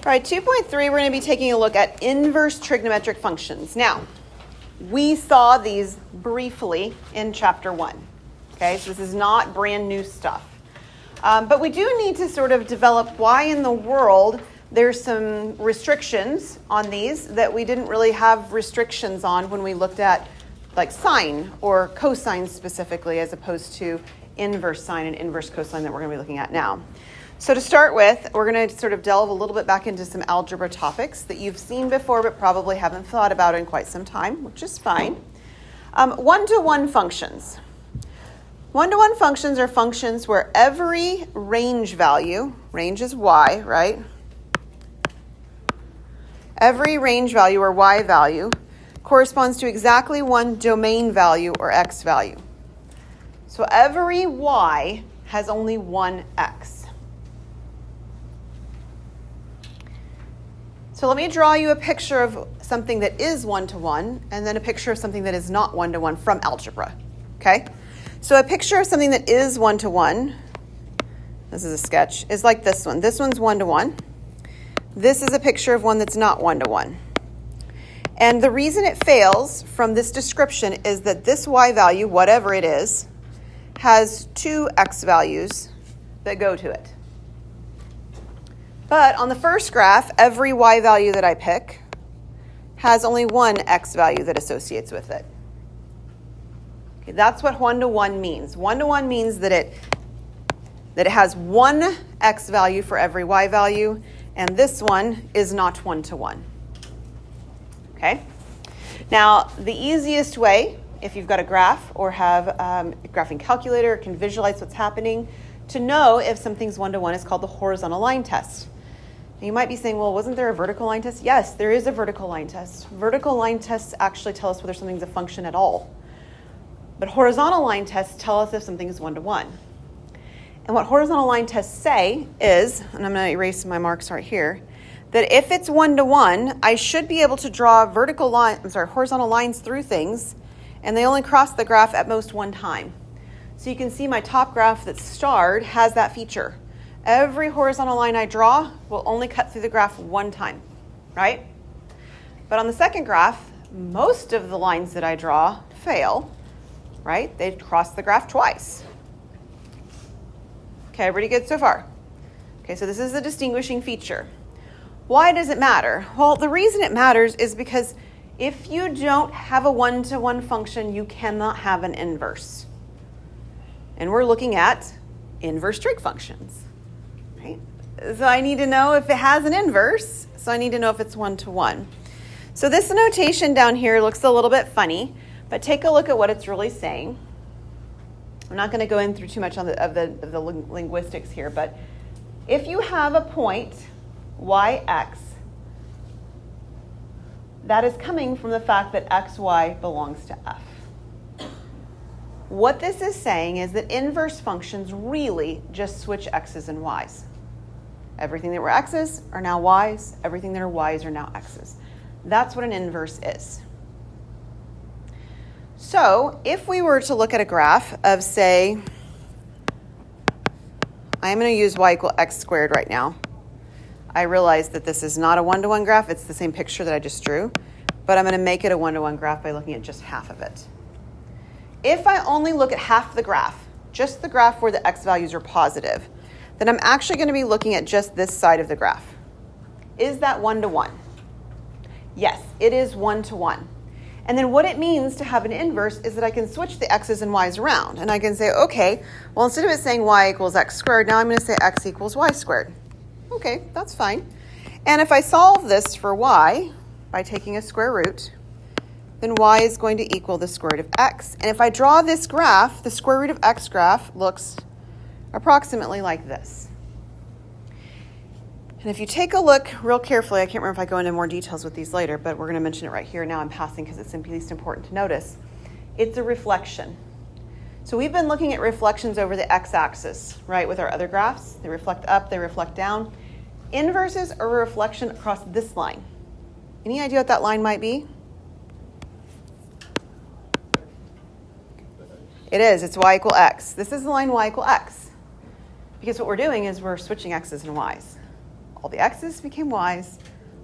All right, 2.3, we're going to be taking a look at inverse trigonometric functions. Now, we saw these briefly in chapter 1. Okay, so this is not brand new stuff. But we do need to sort of develop why in the world there's some restrictions on these that we didn't really have restrictions on when we looked at like sine or cosine specifically, as opposed to inverse sine and inverse cosine that we're going to be looking at now. So to start with, we're going to sort of delve a little bit back into some algebra topics that you've seen before but probably haven't thought about in quite some time, which is fine. One-to-one functions. One-to-one functions are functions where every range value, range is y, right? Every range value or y value corresponds to exactly one domain value or x value. So every y has only one x. So let me draw you a picture of something that is one-to-one and then a picture of something that is not one-to-one from algebra, okay? So a picture of something that is one-to-one, this is a sketch, is like this one. This one's one-to-one. This is a picture of one that's not one-to-one. And the reason it fails from this description is that this y value, whatever it is, has two x values that go to it. But on the first graph, every y value that I pick has only one x value that associates with it. Okay, that's what one-to-one means. One-to-one means that it has one x value for every y value, and this one is not one-to-one. Okay? Now, the easiest way, if you've got a graph or have a graphing calculator or can visualize what's happening, to know if something's one-to-one is called the horizontal line test. You might be saying, well, wasn't there a vertical line test? Yes, there is a vertical line test. Vertical line tests actually tell us whether something's a function at all. But horizontal line tests tell us if something is one-to-one. And what horizontal line tests say is, and I'm going to erase my marks right here, that if it's one-to-one, I should be able to draw horizontal lines through things, and they only cross the graph at most one time. So you can see my top graph that's starred has that feature. Every horizontal line I draw will only cut through the graph one time, right? But on the second graph, most of the lines that I draw fail, right? They cross the graph twice. Okay, pretty good so far. Okay, so this is a distinguishing feature. Why does it matter? Well, the reason it matters is because if you don't have a one-to-one function, you cannot have an inverse. And we're looking at inverse trig functions. Right? So I need to know if it has an inverse, so I need to know if it's one-to-one. So this notation down here looks a little bit funny, but take a look at what it's really saying. I'm not going to go in through too much of the linguistics here, but if you have a point, yx, that is coming from the fact that xy belongs to f. What this is saying is that inverse functions really just switch x's and y's. Everything that were x's are now y's. Everything that are y's are now x's. That's what an inverse is. So if we were to look at a graph of, say, I'm going to use y equal x squared right now. I realize that this is not a one-to-one graph. It's the same picture that I just drew. But I'm going to make it a one-to-one graph by looking at just half of it. If I only look at half the graph, just the graph where the x values are positive, then I'm actually going to be looking at just this side of the graph. Is that one-to-one? Yes, it is one-to-one. And then what it means to have an inverse is that I can switch the x's and y's around. And I can say, okay, well, instead of it saying y equals x squared, now I'm going to say x equals y squared. Okay, that's fine. And if I solve this for y by taking a square root, then y is going to equal the square root of x. And if I draw this graph, the square root of x graph looks approximately like this. And if you take a look real carefully, I can't remember if I go into more details with these later, but we're going to mention it right here now in passing because it's at least important to notice. It's a reflection. So we've been looking at reflections over the x-axis, right, with our other graphs. They reflect up, they reflect down. Inverses are a reflection across this line. Any idea what that line might be? It is. It's y equal x. This is the line y equal x. Because what we're doing is we're switching x's and y's. All the x's became y's,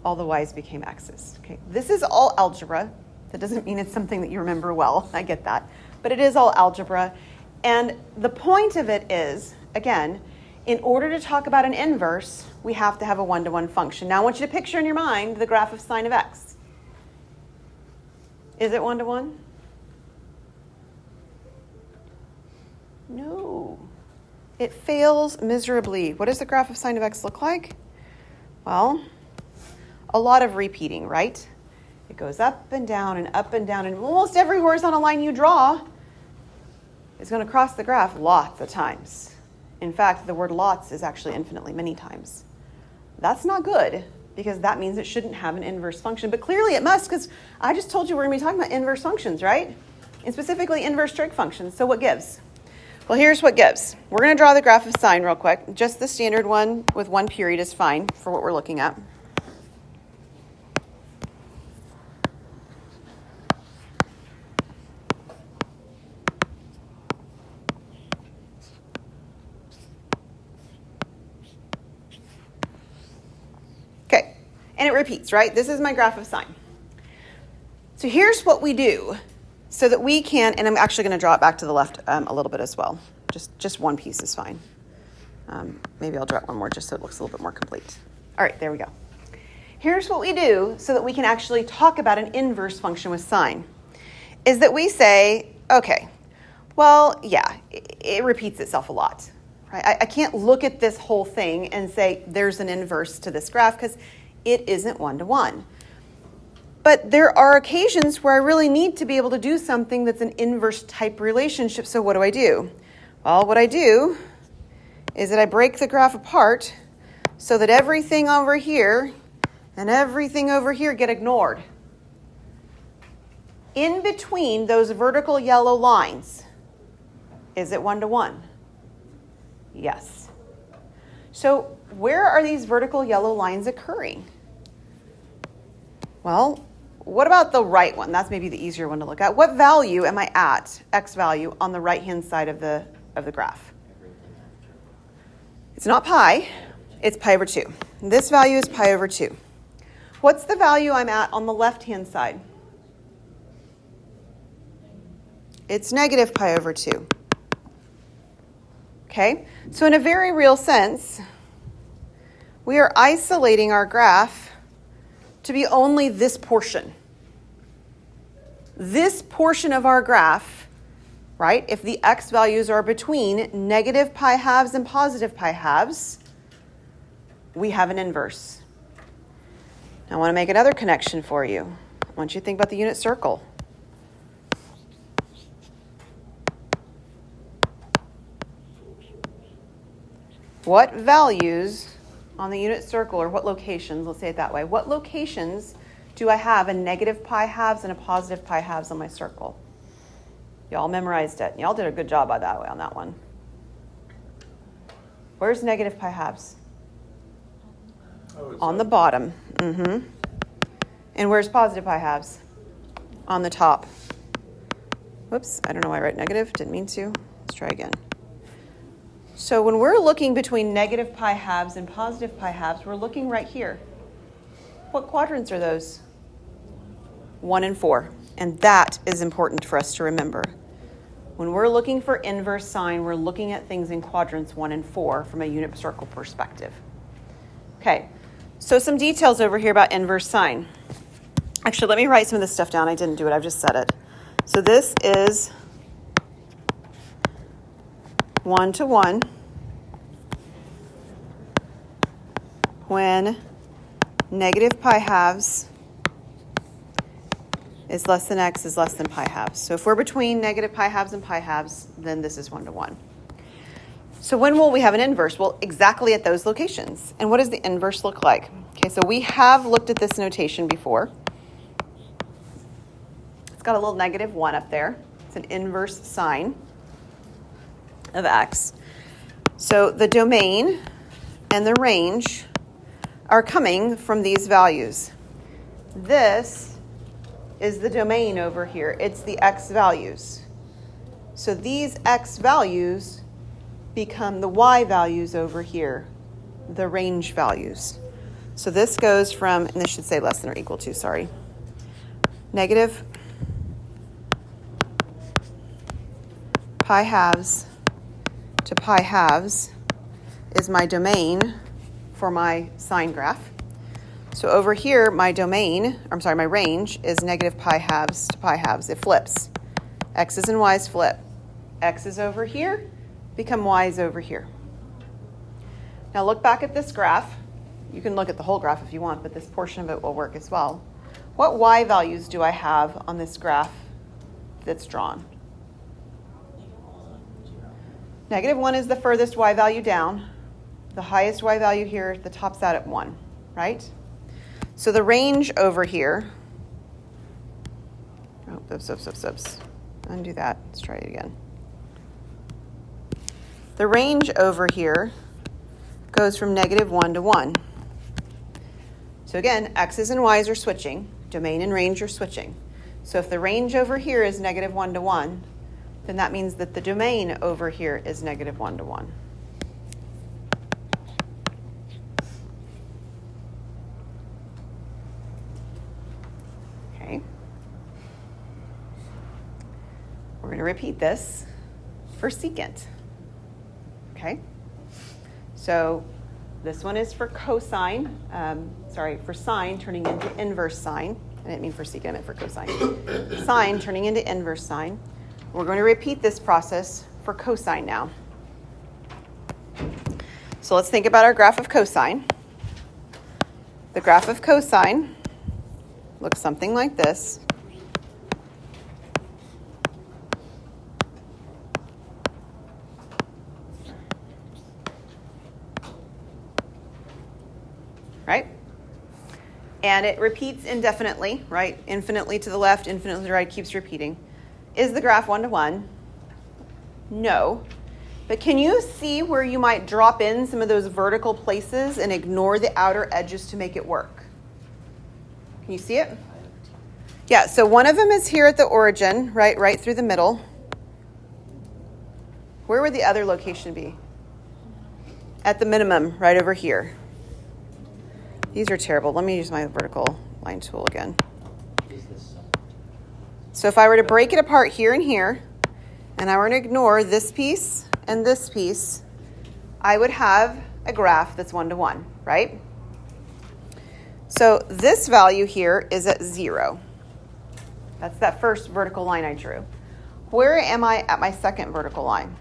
all the y's became x's. Okay, this is all algebra. That doesn't mean it's something that you remember well. I get that. But it is all algebra. And the point of it is, again, in order to talk about an inverse, we have to have a one-to-one function. Now I want you to picture in your mind the graph of sine of x. Is it one-to-one? No. It fails miserably. What does the graph of sine of x look like? Well, a lot of repeating, right? It goes up and down and up and down, and almost every horizontal line you draw is going to cross the graph lots of times. In fact, the word lots is actually infinitely many times. That's not good, because that means it shouldn't have an inverse function. But clearly it must, because I just told you we're going to be talking about inverse functions, right? And specifically inverse trig functions. So what gives? Well, here's what gives. We're going to draw the graph of sine real quick. Just the standard one with one period is fine for what we're looking at. Okay, and it repeats, right? This is my graph of sine. So here's what we do so that we can, and I'm actually going to draw it back to the left a little bit as well. Just one piece is fine. Maybe I'll draw it one more just so it looks a little bit more complete. All right, there we go. Here's what we do so that we can actually talk about an inverse function with sine, is that we say, okay, well, yeah, it repeats itself a lot. Right? I can't look at this whole thing and say there's an inverse to this graph because it isn't one-to-one. But there are occasions where I really need to be able to do something that's an inverse type relationship. So what do? Well, what I do is that I break the graph apart so that everything over here and everything over here get ignored. In between those vertical yellow lines, is it one-to-one? Yes. So where are these vertical yellow lines occurring? Well, what about the right one? That's maybe the easier one to look at. What value am I at, x value, on the right-hand side of the graph? It's not pi, it's pi over 2. This value is pi over 2. What's the value I'm at on the left-hand side? It's negative pi over 2. Okay, so in a very real sense, we are isolating our graph to be only this portion. This portion of our graph, right, if the x values are between negative pi halves and positive pi halves, we have an inverse. I want to make another connection for you. I want you to think about the unit circle. What values on the unit circle, or what locations, let's say it that way, what locations do I have a negative pi halves and a positive pi halves on my circle? Y'all memorized it. Y'all did a good job by that way on that one. Where's negative pi halves? On the bottom. Mm-hmm. And where's positive pi halves? On the top. Whoops, I don't know why I write negative. Didn't mean to. Let's try again. So when we're looking between negative pi halves and positive pi halves, we're looking right here. What quadrants are those? 1 and 4. And that is important for us to remember. When we're looking for inverse sine, we're looking at things in quadrants 1 and 4 from a unit circle perspective. Okay, so some details over here about inverse sine. Actually, let me write some of this stuff down. I didn't do it. I've just said it. So this is 1-to-1 when negative pi halves is less than x is less than pi halves. So if we're between negative pi halves and pi halves, then this is 1-to-1. So when will we have an inverse? Well, exactly at those locations. And what does the inverse look like? Okay, so we have looked at this notation before. It's got a little -1 up there. It's an inverse sine of x. So the domain and the range are coming from these values. This is the domain over here. It's the x values. So these x values become the y values over here the range values. So this goes from, and this should say less than or equal to, sorry. Negative pi halves to pi halves is my domain for my sine graph. So over here, my range is negative pi halves to pi halves. It flips. X's and Y's flip. X's over here become Y's over here. Now look back at this graph. You can look at the whole graph if you want, but this portion of it will work as well. What Y values do I have on this graph that's drawn? -1 is the furthest Y value down. The highest Y value here, the top's out at 1, right? So the range over here, undo that, let's try it again. The range over here goes from -1 to 1. So again, X's and Y's are switching, domain and range are switching. So if the range over here is -1 to 1, then that means that the domain over here is -1 to 1. Okay. We're going to repeat this for secant. Okay. So this one is for cosine, for sine turning into inverse sine. I didn't mean for secant, I meant for cosine. Sine turning into inverse sine. We're going to repeat this process for cosine now. So let's think about our graph of cosine. The graph of cosine looks something like this. Right? And it repeats indefinitely, right? Infinitely to the left, infinitely to the right, keeps repeating. Is the graph 1 to 1? No. But can you see where you might drop in some of those vertical places and ignore the outer edges to make it work? Can you see it? Yeah, so one of them is here at the origin, right through the middle. Where would the other location be? At the minimum, right over here. These are terrible. Let me use my vertical line tool again. So if I were to break it apart here and here, and I were to ignore this piece and this piece, I would have a graph that's 1 to 1, right? So this value here is at 0. That's that first vertical line I drew. Where am I at my second vertical line?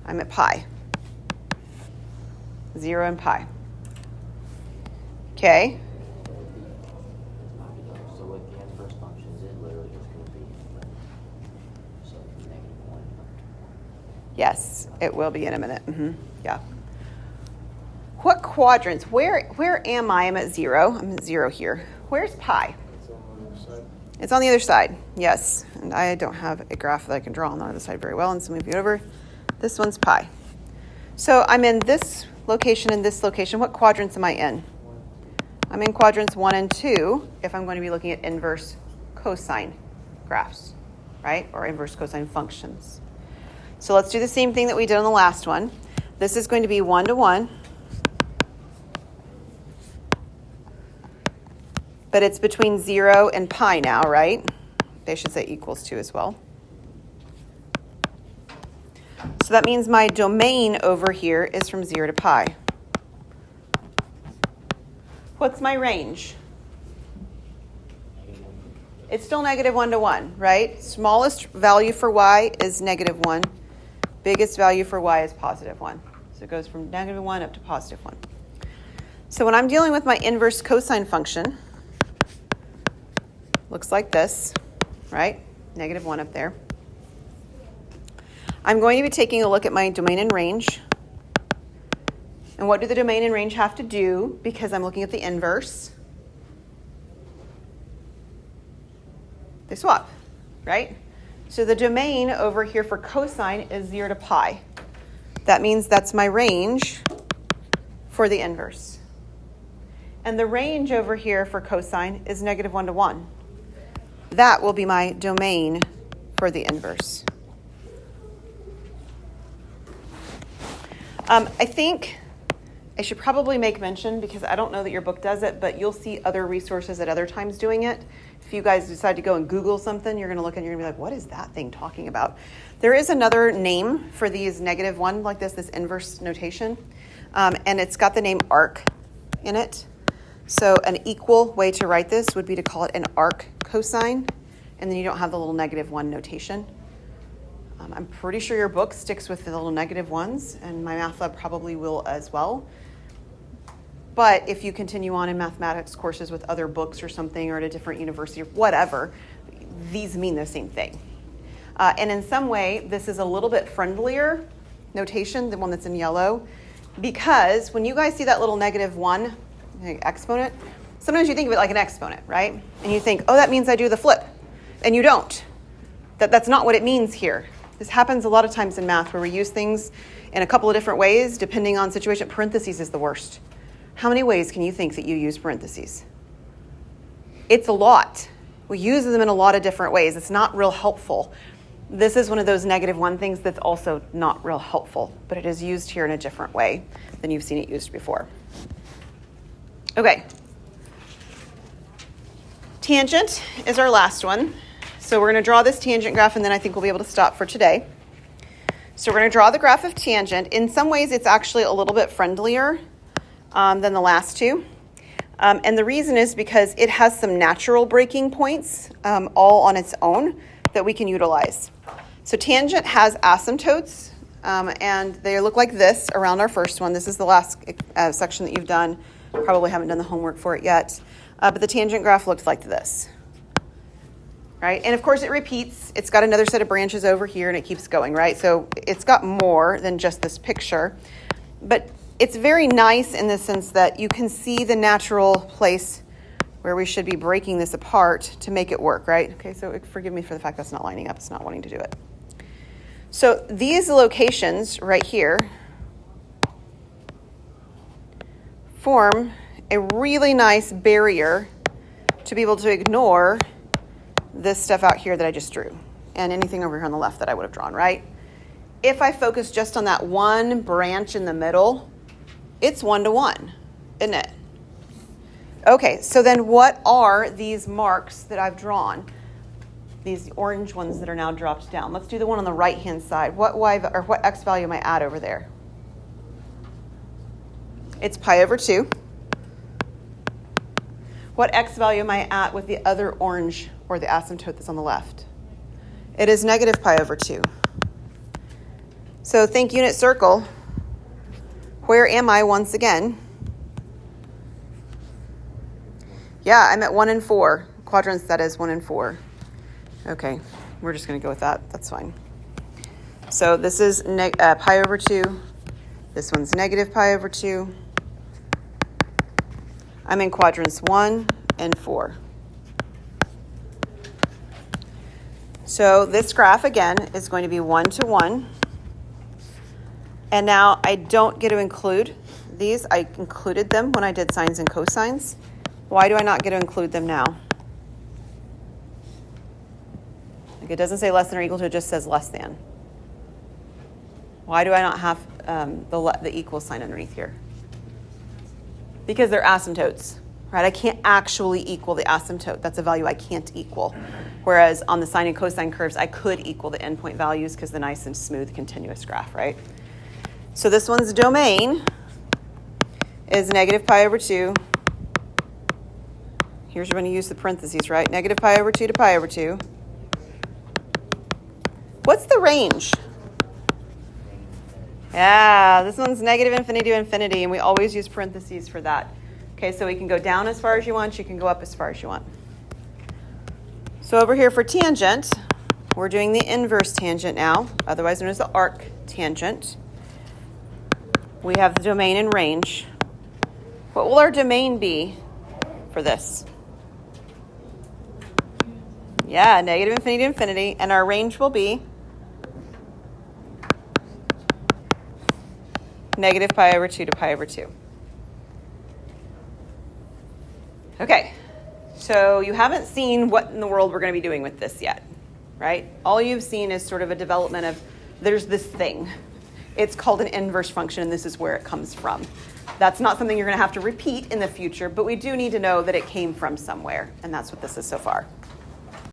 I'm at pi. 0 and pi. Okay. So with the inverse functions, it literally just going to be so -1. Yes, it will be in a minute. Yeah. What quadrants? Where am I? I'm at 0. I'm at 0 here. Where's pi? It's on the other side. It's on the other side. Yes. And I don't have a graph that I can draw on the other side very well. And so move it over. This one's pi. So I'm in this location and this location. What quadrants am I in? I'm in quadrants 1 and 2 if I'm going to be looking at inverse cosine graphs, right? Or inverse cosine functions. So let's do the same thing that we did on the last one. This is going to be 1 to 1. But it's between 0 and pi now, right? They should say equals to as well. So that means my domain over here is from 0 to pi. What's my range? It's still -1 to 1, right? Smallest value for y is -1. Biggest value for y is +1. So it goes from -1 up to +1. So when I'm dealing with my inverse cosine function, looks like this, right? -1 up there. I'm going to be taking a look at my domain and range. And what do the domain and range have to do because I'm looking at the inverse? They swap, right? So the domain over here for cosine is 0 to pi. That means that's my range for the inverse. And the range over here for cosine is -1 to 1. That will be my domain for the inverse. I think I should probably make mention, because I don't know that your book does it, but you'll see other resources at other times doing it. If you guys decide to go and Google something, you're going to look and you're going to be like, what is that thing talking about? There is another name for these -1 like this inverse notation, and it's got the name arc in it. So an equal way to write this would be to call it an arc cosine, and then you don't have the little -1 notation. I'm pretty sure your book sticks with the little -1s, and my math lab probably will as well. But if you continue on in mathematics courses with other books or something, or at a different university or whatever, these mean the same thing. And in some way, this is a little bit friendlier notation, the one that's in yellow, because when you guys see that little -1 exponent, sometimes you think of it like an exponent, right? And you think, oh, that means I do the flip. And you don't. That's not what it means here. This happens a lot of times in math where we use things in a couple of different ways depending on situation. Parentheses is the worst. How many ways can you think that you use parentheses? It's a lot. We use them in a lot of different ways. It's not real helpful. This is one of those -1 things that's also not real helpful, but it is used here in a different way than you've seen it used before. Okay. Tangent is our last one. So we're going to draw this tangent graph, and then I think we'll be able to stop for today. So we're going to draw the graph of tangent. In some ways, it's actually a little bit friendlier than the last two. And the reason is because it has some natural breaking points all on its own that we can utilize. So tangent has asymptotes, and they look like this around our first one. This is the last section that you've done. Probably haven't done the homework for it yet. But the tangent graph looked like this. Right? And of course it repeats. It's got another set of branches over here and it keeps going, right? So it's got more than just this picture. But it's very nice in the sense that you can see the natural place where we should be breaking this apart to make it work, right? Okay, so forgive me for the fact that's not lining up. It's not wanting to do it. So these locations right here form a really nice barrier to be able to ignore this stuff out here that I just drew and anything over here on the left that I would have drawn, right? If I focus just on that one branch in the middle, it's 1-to-1, isn't it? Okay, so then what are these marks that I've drawn? These orange ones that are now dropped down. Let's do the one on the right-hand side. What x value am I at over there? It's pi/2. What x value am I at with the other orange or the asymptote that's on the left? It is -pi/2. So think unit circle. Where am I once again? Yeah, I'm at 1 and 4. Quadrants, that is 1 and 4. Okay, we're just going to go with that. That's fine. So this is pi/2. This one's -pi/2. I'm in quadrants 1 and 4. So this graph, again, is going to be 1-to-1. And now I don't get to include these. I included them when I did sines and cosines. Why do I not get to include them now? Like it doesn't say less than or equal to, it just says less than. Why do I not have the equal sign underneath here? Because they're asymptotes, right? I can't actually equal the asymptote. That's a value I can't equal. Whereas on the sine and cosine curves, I could equal the endpoint values because the nice and smooth continuous graph, right? So this one's domain is -pi/2. Here's you're going to use the parentheses, right? -pi/2 to pi/2. What's the range? Yeah, this one's -infinity to infinity, and we always use parentheses for that. Okay, so we can go down as far as you want, you can go up as far as you want. So over here for tangent, we're doing the inverse tangent now, otherwise known as the arc tangent. We have the domain and range. What will our domain be for this? Yeah, -infinity to infinity, and our range will be -pi/2 to pi/2. Okay, so you haven't seen what in the world we're going to be doing with this yet, right? All you've seen is sort of a development of there's this thing. It's called an inverse function, and this is where it comes from. That's not something you're going to have to repeat in the future, but we do need to know that it came from somewhere, and that's what this is so far.